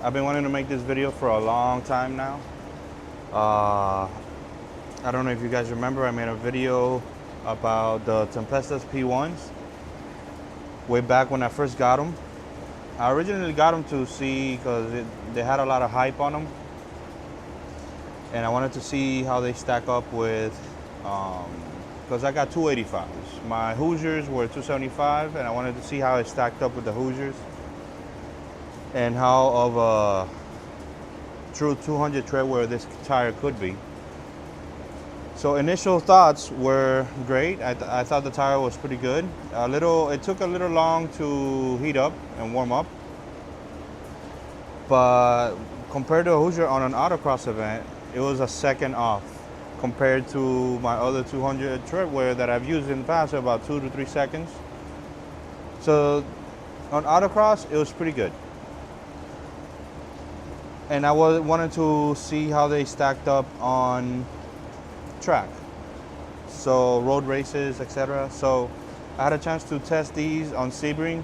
I've been wanting to make this video for a long time now. I don't know if you guys remember, I made a video about the Tempestas P1s way back when I first got them. I originally got them to see because they had a lot of hype on them, and I wanted to see how they stack up with, because I got 285s. My Hoosiers were 275, and I wanted to see how it stacked up with the Hoosiers and how of a true 200 tread wear this tire could be. So initial thoughts were great. I thought the tire was pretty good. It took a little long to heat up and warm up, but compared to a Hoosier on an autocross event, it was a second off compared to my other 200 tread wear that I've used in the past, about 2 to 3 seconds. So on autocross, it was pretty good. And I wanted to see how they stacked up on track, so road races, etc. So I had a chance to test these on Sebring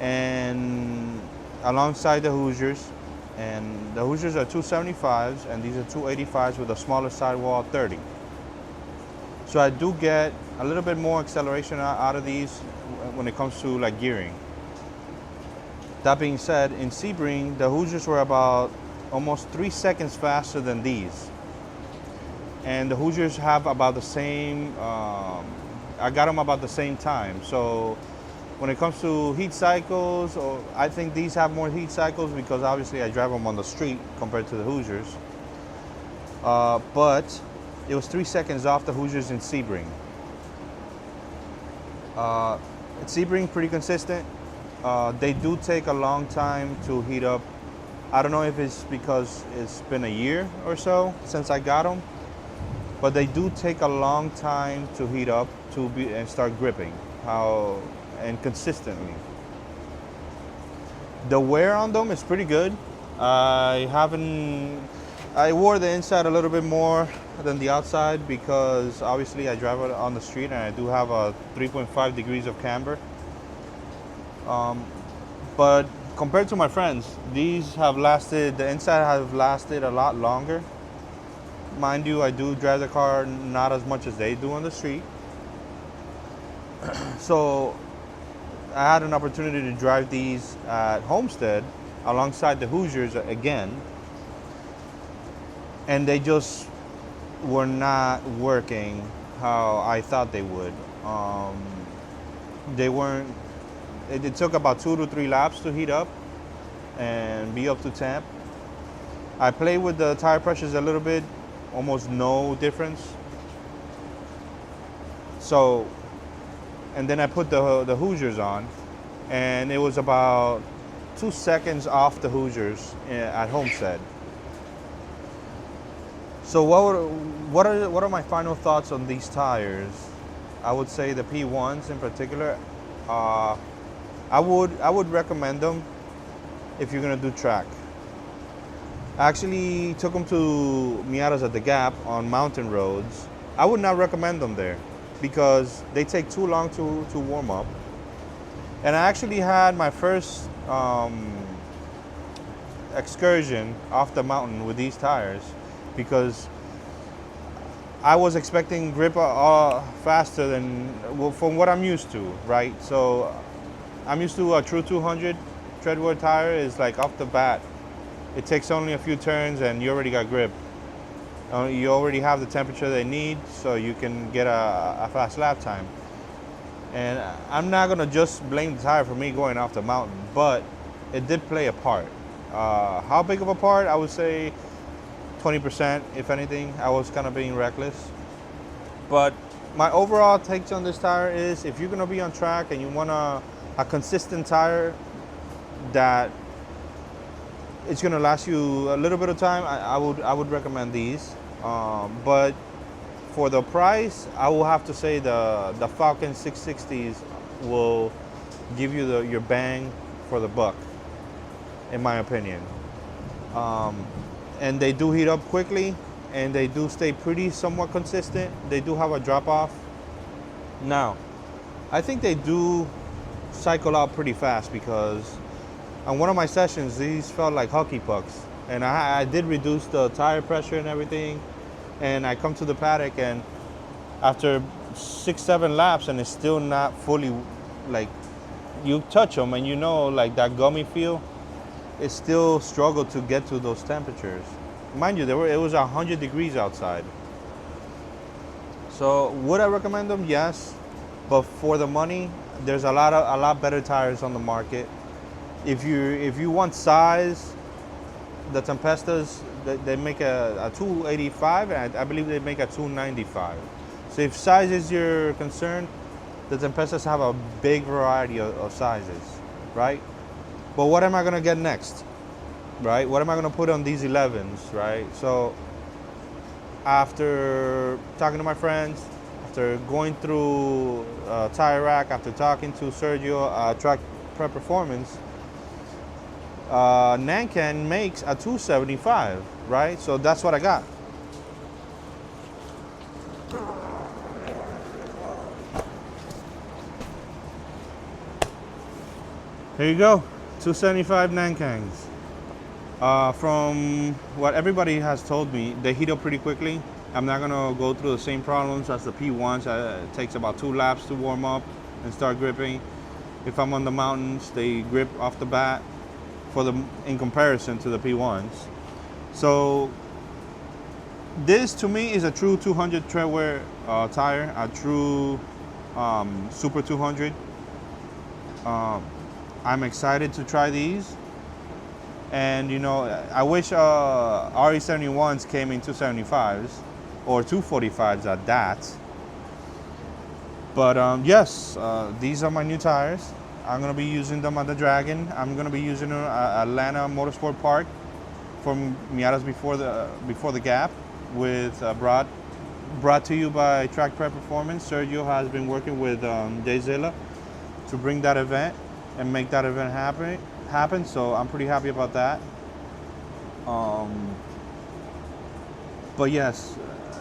and alongside the Hoosiers. And the Hoosiers are 275s, and these are 285s with a smaller sidewall 30. So I do get a little bit more acceleration out of these when it comes to like gearing. That being said, in Sebring, the Hoosiers were about almost 3 seconds faster than these. And the Hoosiers have about the same, I got them about the same time. So when it comes to heat cycles, I think these have more heat cycles because obviously I drive them on the street compared to the Hoosiers. But it was 3 seconds off the Hoosiers in Sebring. Sebring pretty consistent. They do take a long time to heat up. I don't know if it's because it's been a year or so since I got them, but they do take a long time to heat up and start gripping and consistently. The wear on them is pretty good. I wore the inside a little bit more than the outside because obviously I drive it on the street and I do have a 3.5 degrees of camber. But compared to my friends, these have lasted, the inside have lasted a lot longer. Mind you, I do drive the car not as much as they do on the street. So I had an opportunity to drive these at Homestead alongside the Hoosiers again, and they just were not working how I thought they would. They weren't. It took about 2 to 3 laps to heat up and be up to temp. I played with the tire pressures a little bit, almost no difference. So, and then I put the Hoosiers on, and it was about 2 seconds off the Hoosiers at Homestead. So what are my final thoughts on these tires? I would say the P1s in particular. I would recommend them if you're gonna do track. I actually took them to Miatas at the Gap on mountain roads. I would not recommend them there because they take too long to warm up. And I actually had my first excursion off the mountain with these tires because I was expecting grip faster than from what I'm used to, right? So I'm used to a true 200 treadwear tire is like off the bat. It takes only a few turns and you already got grip. You already have the temperature they need so you can get a fast lap time. And I'm not gonna just blame the tire for me going off the mountain, but it did play a part. How big of a part? I would say 20%, if anything. I was kind of being reckless. But my overall takes on this tire is if you're gonna be on track and you want a consistent tire that it's gonna last you a little bit of time, I would recommend these. But for the price, I will have to say the Falcon 660s will give you your bang for the buck, in my opinion. And they do heat up quickly, and they do stay pretty somewhat consistent. They do have a drop off. Now, I think they do cycle out pretty fast because on one of my sessions, these felt like hockey pucks. And I did reduce the tire pressure and everything. And I come to the paddock, and after 6-7 laps, and it's still not fully, like, you touch them and you know, like that gummy feel, it still struggled to get to those temperatures. Mind you, it was 100 degrees outside. So would I recommend them? Yes, but for the money, there's a lot better tires on the market. If you want size, the Tempestas, they make a 285, and I believe they make a 295. So if size is your concern, the Tempestas have a big variety of sizes, right? But what am I gonna get next, right? What am I gonna put on these 11s, right? So after talking to my friends, after going through Tire Rack, after talking to Sergio, Track Prep Performance, Nankan makes a 275, right? So that's what I got. Here you go, 275 Nankangs. From what everybody has told me, they heat up pretty quickly. I'm not gonna go through the same problems as the P1s. It takes about 2 laps to warm up and start gripping. If I'm on the mountains, they grip off the bat in comparison to the P1s. So this to me is a true 200 treadwear tire, a true Super 200. I'm excited to try these. And you know, I wish RE71s came in 275s or 245s at that. But yes, these are my new tires. I'm gonna be using them at the Dragon. I'm gonna be using them at Atlanta Motorsport Park from Miatas before the Gap, with brought to you by Track Prep Performance. Sergio has been working with Zilla to bring that event and make that event happen. So I'm pretty happy about that. But yes,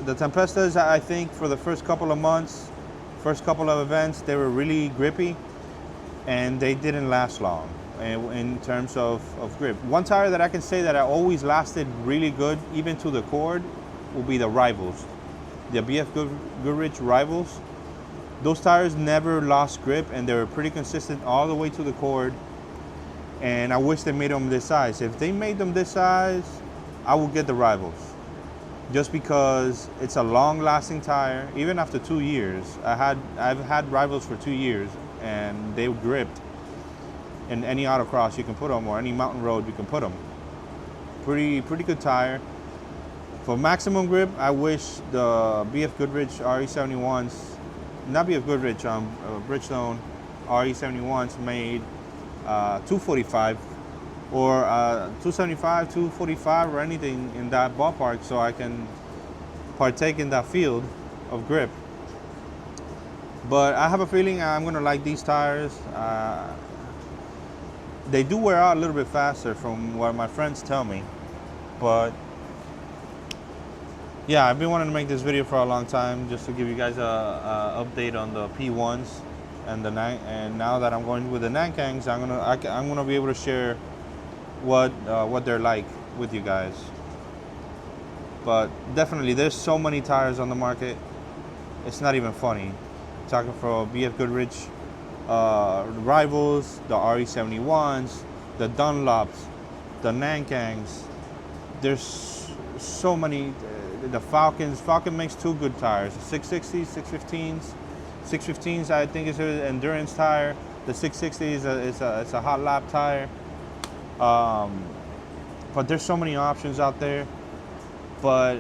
the Tempestas, I think for the first couple of months, first couple of events, they were really grippy, and they didn't last long in terms of grip. One tire that I can say that I always lasted really good, even to the cord, will be the Rivals. The BF Goodrich Rivals. Those tires never lost grip, and they were pretty consistent all the way to the cord. And I wish they made them this size. If they made them this size, I would get the Rivals. Just because it's a long-lasting tire, even after 2 years. I've had Rivals for 2 years, and they gripped. In any autocross you can put them, or any mountain road you can put them. Pretty good tire. For maximum grip, I wish the BF Goodrich RE71s, not BF Goodrich, Bridgestone RE71s made 245 or 275, 245, or anything in that ballpark, so I can partake in that field of grip. But I have a feeling I'm gonna like these tires. They do wear out a little bit faster from what my friends tell me, but yeah, I've been wanting to make this video for a long time, just to give you guys a update on the P1s and now that I'm going with the Nankangs, I'm gonna be able to share what they're like with you guys. But definitely, there's so many tires on the market, it's not even funny. Talking from BF Goodrich Rivals, the RE71s, the Dunlops, the Nankangs. There's so many. The Falcons. Falcon makes 2 good tires: the 660s, 615s. 615s, I think, is an endurance tire. The 660 is a hot lap tire. But there's so many options out there. But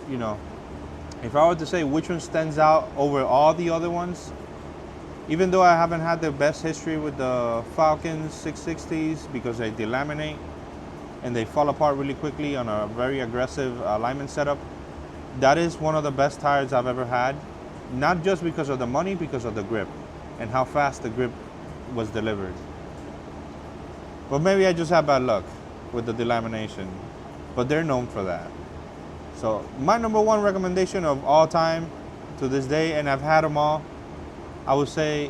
you know, if I were to say which one stands out over all the other ones, even though I haven't had the best history with the Falcons 660s because they delaminate and they fall apart really quickly on a very aggressive alignment setup, that is one of the best tires I've ever had. Not just because of the money, because of the grip and how fast the grip was delivered. But maybe I just have bad luck with the delamination, but they're known for that. So my #1 recommendation of all time to this day, and I've had them all, I would say,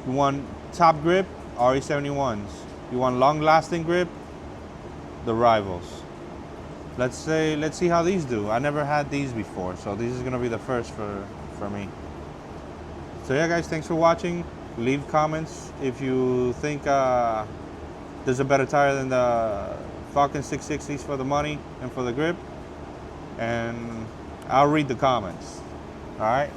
one, top grip, RE71s. You want long-lasting grip, the Rivals. Let's see how these do. I never had these before, so this is gonna be the first for me. So yeah, guys, thanks for watching. Leave comments if you think there's a better tire than the Falcon 660s for the money and for the grip, and I'll read the comments. All right.